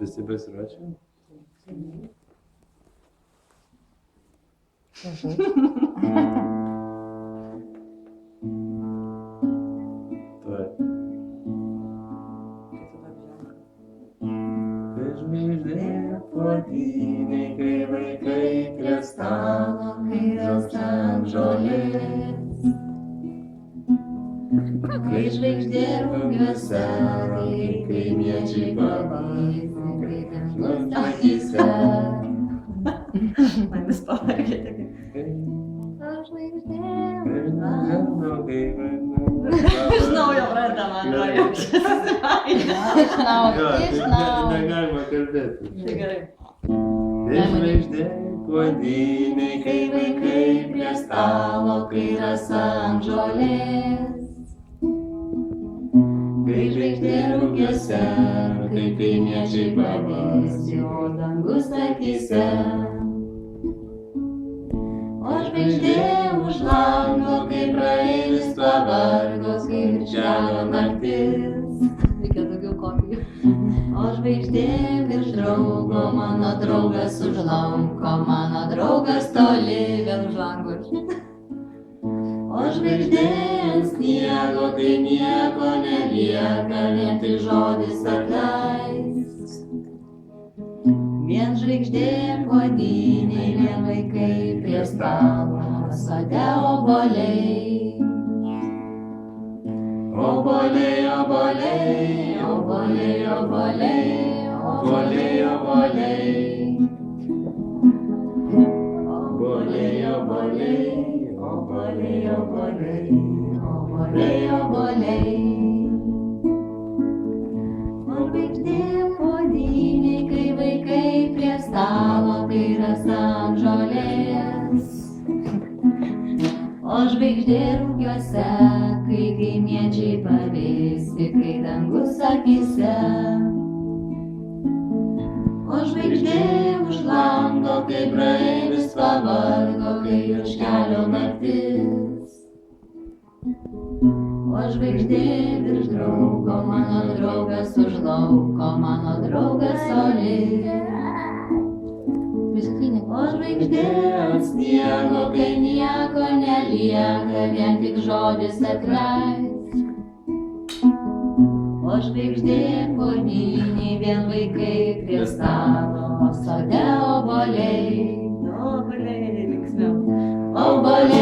Visi pasiruošę? Tuoj. Kai žvaigždė puodynė, kai vaikai prie stalo, kai rasta ant žolės. Kai žvaigždė rugiuose, kai kaimiečiai pavyzdį, kai kažkas akyse. Man vis pavargė tik. Žinau, jau pradeda man atrodo. Negalima kalbėti. Tai gerai. Kai žvaigždė puodynė, kai vaikai prie stalo, kai rasa ant žolės. Kai žvaigždė rugiuose, kai kaimiečiai pavyzdį, o dangus akyse. O žvaigždė už lango, kai praeivis pavargo, kai viršelio naktis. Reikia daugiau kopijų. O žvaigždė virš draugo, mano draugas už lanko, mano draugas toli vėl už lango. O žvaigždė ant sniego, kai nieko nelieka, vien tik žodis atleis. Vien žvaigždė puodynė, vien vaikai prie stalo, sode obuoliai. Obuoliai, obuoliai, obuoliai, obuoliai, obuoliai, obuoliai. Obuoliai, obuoliai, obuoliai, obuoliai, obuoliai, obuoliai. O žvaigždė puodynė, kai vaikai prie stalo, kai rasa ant žolės. O žvaigždė rugiuose, kai kaimiečiai pavėsi, kai dangus akyse. O žvaigždė už lango, kai praeivis pavargo, kai už kelio naktis. O žvaigždė virš draugo, mano draugas už lauko, mano draugas toli. O žvaigždė ant sniego, kai nieko nelieka, vien tik žodis atleis. O žvaigždė puodynė, vien vaikai prie stalo, sode obuoliai. Obuoliai, linksmiau. Obuoliai.